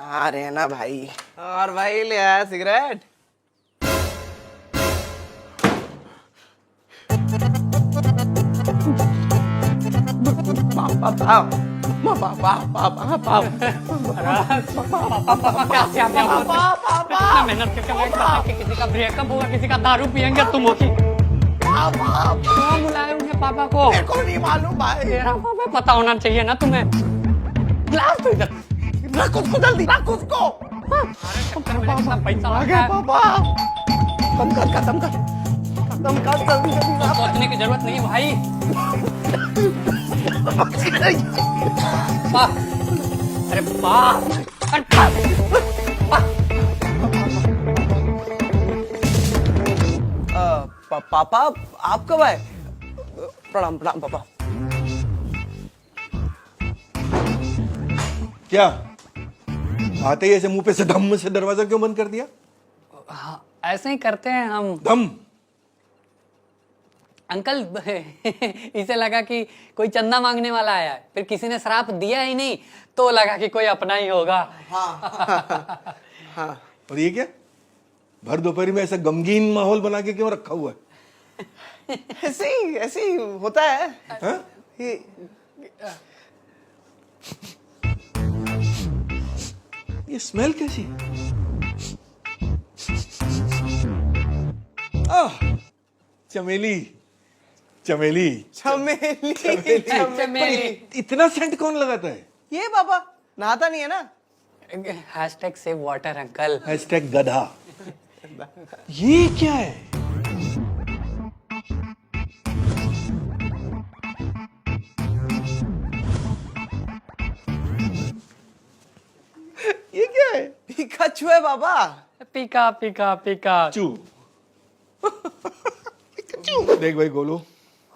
आ रहे हैं ना भाई। और भाई ले आया सिगरेट। इतना मेहनत करके वेट करते कि किसी का ब्रेकअप होगा, किसी का दारू पियेंगे तुम होगी। क्यों बुलाए उन्हें पापा को? मेरे को नहीं मालूम भाई। तेरा पापा पता होना चाहिए ना तुम्हें। ग्लास तो इधर रख उसको जल्दी, रख उसको। इतना पैसा आ लगा गए है। पापा। खत्म कर खत्म कर खत्म कर जल्दी जल्दी। सोचने की जरूरत नहीं भाई। पा, अरे पापा आप कब आए? प्रणाम प्रणाम पापा। क्या आते ही ऐसे मुंह पे से धम्म से दरवाजा क्यों बंद कर दिया? ऐसे ही करते हैं हम धम। अंकल। इसे लगा कि कोई चंदा मांगने वाला आया है, फिर किसी ने श्राप दिया ही नहीं तो लगा कि कोई अपना ही होगा। हाँ। और ये क्या भर दोपहर में ऐसा गमगीन माहौल बना के क्यों रखा हुआ है? ऐसे ही होता है। हाँ? ये स्मेल कैसी है? चमेली चमेली चमेली चमेली। इतना सेंट कौन लगाता है? ये पापा नहाता नहीं है ना। Hashtag save water uncle. Hashtag गधा। ये क्या है? ये क्या है? पिकाचू है पापा। पिका पिका पिका। चू। देख भाई गोलू,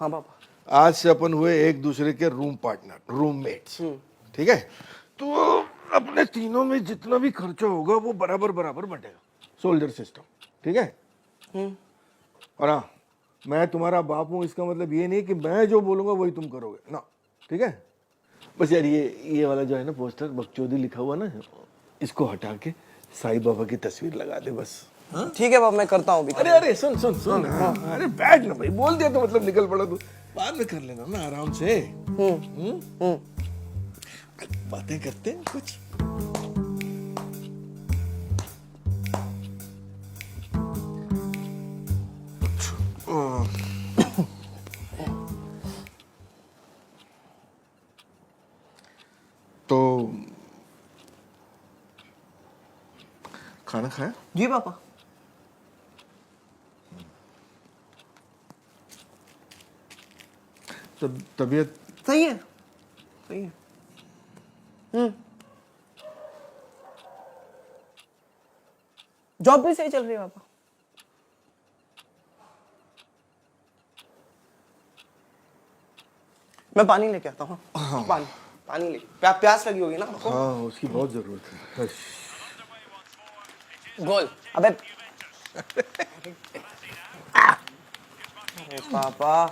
हाँ पापा। आज से अपन हुए एक दूसरे के रूम पार्टनर, रूममेट्स। ठीक है? तो अपने तीनों में जितना भी खर्चा होगा वो बराबर बराबर बटेगा, सोल्जर सिस्टम। ठीक है? और हाँ, मैं तुम्हारा बाप हूं, इसका मतलब ये नहीं कि मैं जो बोलूंगा वही तुम करोगे ना। ठीक है? बस यार ये वाला जो है ना पोस्टर बकचोदी लिखा हुआ ना, इसको हटा के साईं बाबा की तस्वीर लगा दे बस। ठीक है पापा, मैं करता हूँ अभी। अरे सुन सुन सुन। अरे बैठ ना भाई, बोल दिया तो मतलब निकल पड़ा तू। बाद में कर लेना ना आराम से। बातें करते हैं कुछ। तो खाना खाया? जी पापा। तबीयत सही है, सही है। जॉब भी सही चल रही है पापा। मैं पानी लेके आता हूँ। पानी ले। प्यास लगी होगी ना आपको? हाँ, उसकी बहुत जरूरत है। गोल। अबे अरे पापा।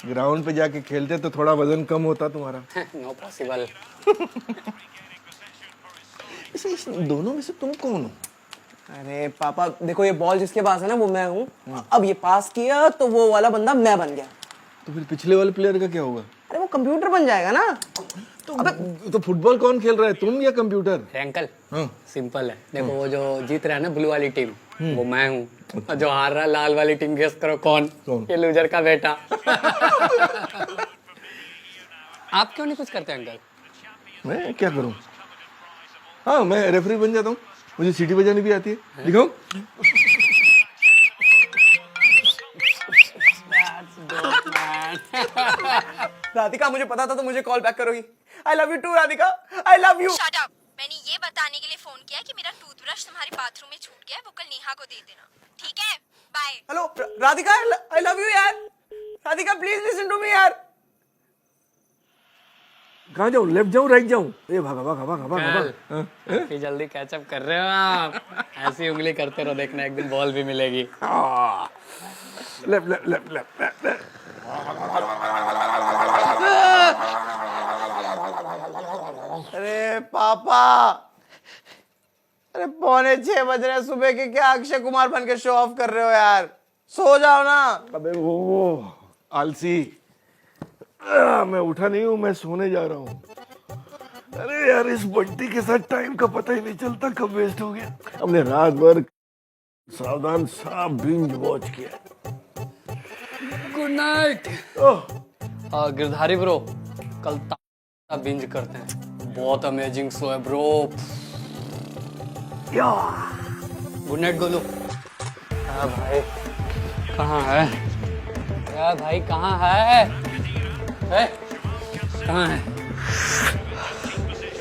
ग्राउंड पे जाके खेलते तो थोड़ा वजन कम होता तुम्हारा। No possible. इस दोनों में से तुम कौन हो? अरे पापा देखो, ये बॉल जिसके पास है ना वो मैं हूँ। अब ये पास किया तो वो वाला बंदा मैं बन गया। तो फिर पिछले वाले प्लेयर का क्या होगा? अरे वो कंप्यूटर बन जाएगा ना। तो फुटबॉल कौन खेल रहा है, तुम या कंप्यूटर? अंकल हाँ। सिंपल है, देखो वो जो जीत रहा है ना ब्लू वाली टीम, वो मैं हूँ। और जो हार रहा है लाल वाली टीम, गेस करो कौन? ये लूजर का बेटा। आप क्यों नहीं कुछ करते अंकल? मैं क्या करूं? हाँ, मैं रेफरी बन जाता हूँ, मुझे सीटी बजानी भी आती है। दिखाऊं? राधिका, मुझे पता था तो मुझे कॉल बैक करोगी। I love you too Radhika, I love you. Shut up. मैंने ये बताने के लिए फोन किया कि मेरा टूथब्रश तुम्हारे बाथरूम में छूट गया है, वो कल नेहा को दे देना, ठीक है? Bye. Hello Radhika, I love you यार। Radhika please listen to me यार। कहाँ जाऊँ, लेफ्ट जाऊँ राइट जाऊँ? ए भागा भागा भागा भागा भागा। काफी जल्दी कैचअप कर रहे हो आप। ऐसी उंगली करते रहो, देखना एक दिन बॉल भी मिलेगी। Left left left left left. पापा, अरे 5:45 बज रहे हैं सुबह के, क्या अक्षय कुमार बन के शो ऑफ कर रहे हो यार? सो जाओ ना। अबे वो आलसी, मैं उठा नहीं हूँ, मैं सोने जा रहा हूँ। अरे यार इस बंटी के साथ टाइम का पता ही नहीं चलता कब वेस्ट हो गया। हमने रात भर सावधान साहब बिंज वॉच किया। Good night. Oh Girdhari bro, कल बिंज करते हैं, बहुत अमेजिंग शो है ब्रो। Good night Golu. हाँ भाई, कहाँ है? क्या भाई कहाँ है? कहाँ है?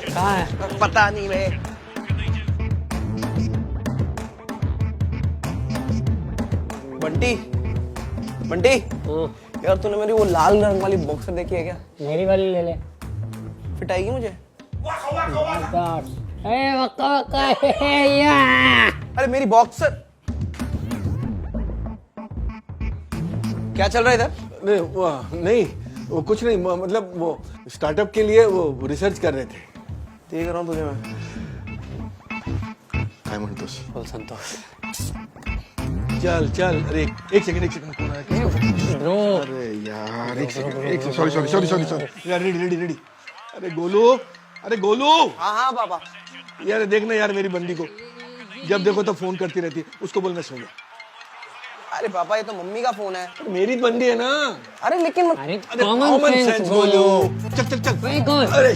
कहाँ है? पता नहीं वे। बंटी, बंटी, यार तूने मेरी वो लाल रंग वाली बॉक्सर देखी है क्या? मेरी वाली ले ले। फिट आएगी मुझे? अरे मेरी बॉक्सर, क्या चल रहा है इधर? नहीं नहीं, वो कुछ नहीं, मतलब वो स्टार्टअप के लिए वो रिसर्च कर रहे थे। देख रहा हूँ तुझे मैं। काय म्हणतोस? बोल संतोष। चल चल, अरे एक सेकंड कौन आया? ब्रो अरे यार एक सेकंड, सॉरी यार, रेडी। अरे गोलू, हाँ पापा। यार देखना यार मेरी बंदी को, जब देखो तो फोन करती रहती है, उसको बोल मैं सो गया। अरे पापा ये तो मम्मी का फोन है। मेरी बंदी है ना। अरे लेकिन अरे अरे कॉमन सेंस गोलू। चल वही कौन? अरे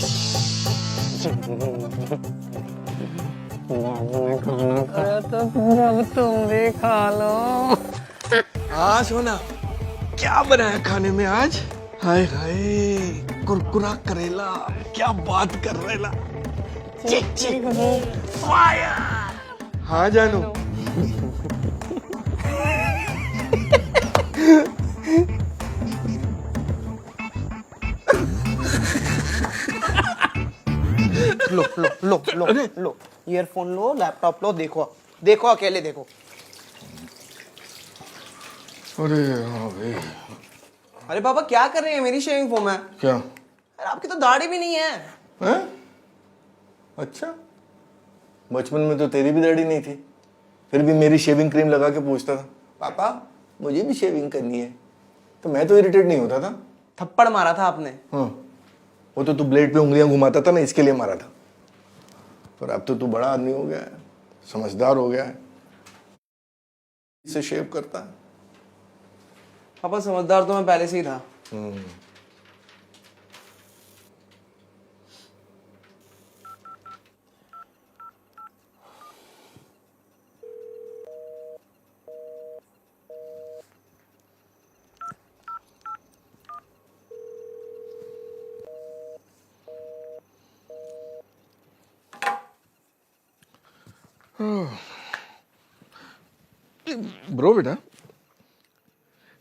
तो तुम भी खा लो। हाँ सोना, क्या बनाया खाने में आज? हाय हाय, कुरकुरा करेला, क्या बात कर रेला। चिक फायर। हाँ जानू। लो ईयरफोन लो, लैपटॉप लो, देखो अकेले देखो। अरे हाँ भाई, अरे पापा क्या कर रहे हैं? मेरी शेविंग फोम है। क्या? अरे आपकी तो दाढ़ी भी नहीं है। हैं? अच्छा, बचपन में तो तेरी भी दाढ़ी नहीं थी, फिर भी मेरी शेविंग क्रीम लगा के पूछता था, पापा मुझे भी शेविंग करनी है, तो मैं तो इरिटेट नहीं होता था। थप्पड़ मारा था आपने। हाँ, वो तो तू ब्लेड पे उंगलियां घुमाता था ना, इसके लिए मारा था। पर अब तो तू बड़ा आदमी हो गया है, समझदार हो गया है, इससे शेव करता है। पापा समझदार तो मैं पहले से ही था। ब्रो बेटा,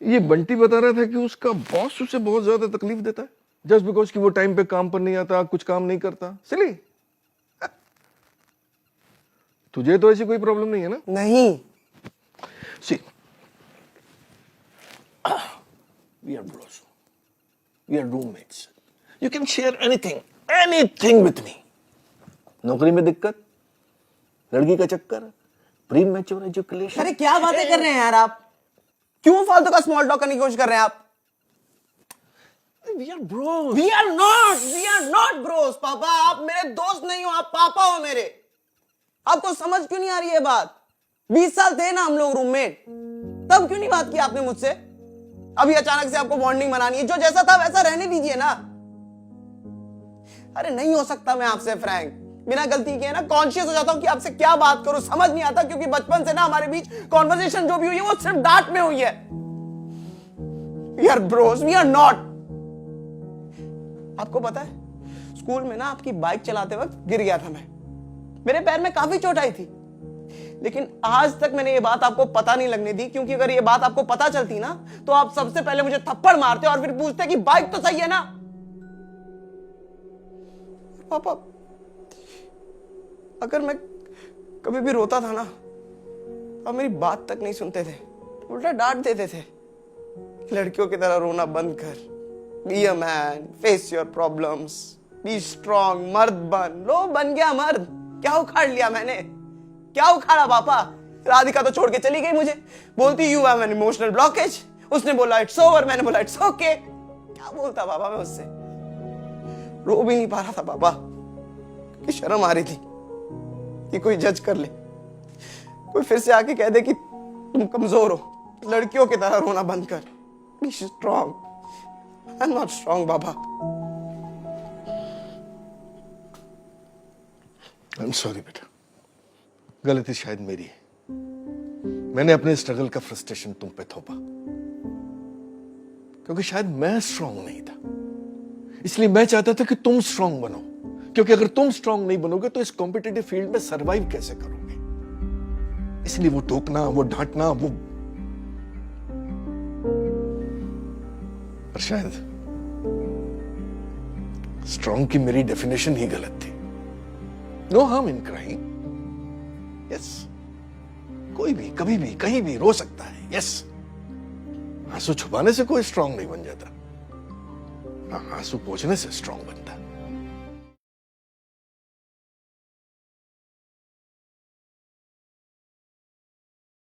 ये बंटी बता रहा था कि उसका बॉस उसे बहुत ज्यादा तकलीफ देता है, जस्ट बिकॉज कि वो टाइम पे काम पर नहीं आता, कुछ काम नहीं करता। सिली, तुझे तो ऐसी कोई प्रॉब्लम नहीं है ना? नहीं। सी, we are bros, we are roommates, you can share anything with me. नौकरी में दिक्कत, लड़की का चक्कर, प्री मैच्योर एजुकेशन। अरे क्या बातें कर रहे हैं यार आप? क्यों फालतू का स्मॉल टॉक करने की कोशिश कर रहे हैं आप? We are bros. We are not bros पापा। आप मेरे दोस्त नहीं हो, आप पापा हो मेरे। आपको समझ क्यों नहीं आ रही है बात? 20 साल थे ना हम लोग रूममेट, तब क्यों नहीं बात की आपने मुझसे? अभी अचानक से आपको बॉन्डिंग बनानी है, जो जैसा था वैसा रहने दीजिए ना। अरे नहीं हो सकता मैं आपसे फ्रैंक, बिना गलती किए ना कॉन्शियस हो जाता हूं कि आपसे क्या बात करूं, समझ नहीं आता, क्योंकि बचपन से ना हमारे बीच कॉन्वर्सेशन जो भी हुई है वो सिर्फ डांट में हुई है। We are bros, we are not. आपको पता है स्कूल में ना आपकी बाइक चलाते वक्त गिर गया था मैं, मेरे पैर में काफी चोट आई थी, लेकिन आज तक मैंने ये बात आपको पता नहीं लगने दी, क्योंकि अगर ये बात आपको पता चलती ना तो आप सबसे पहले मुझे थप्पड़ मारते और फिर पूछते कि बाइक तो सही है ना। पापा अगर मैं कभी भी रोता था ना, आप मेरी बात तक नहीं सुनते थे, उल्टा डांट देते थे। लड़कियों की तरह रोना बंद कर, be a man, face your problems. Be strong, मर्द बन। लो बन गया मर्द। क्या उखाड़ लिया मैंने? क्या उखाड़ा पापा? राधिका तो छोड़ के चली गई मुझे, बोलती you have an emotional blockage. उसने बोला इट्स ओवर, मैंने बोला इट्स ओके। क्या बोलता पापा मैं उससे? रो भी नहीं पा रहा था पापा, कि शर्म आ रही थी कि कोई जज कर ले, कोई फिर से आके कह दे कि तुम कमजोर हो। लड़कियों की तरह रोना बंद कर। Be strong. I am not strong Baba. I am sorry बेटा, गलती शायद मेरी है। मैंने अपने स्ट्रगल का फ्रस्ट्रेशन तुम पे थोपा, क्योंकि शायद मैं स्ट्रांग नहीं था। इसलिए मैं चाहता था कि तुम स्ट्रांग बनो, क्योंकि अगर तुम स्ट्रांग नहीं बनोगे तो इस कॉम्पिटिटिव फील्ड में सरवाइव कैसे करोगे। इसलिए वो टोकना, वो डांटना, वो पर शायद स्ट्रांग की मेरी डेफिनेशन ही गलत थी। No harm in crying. Yes, कोई भी कभी भी कहीं भी रो सकता है। यस, आंसू छुपाने से कोई स्ट्रांग नहीं बन जाता, आंसू पोंछने से स्ट्रांग बनता है।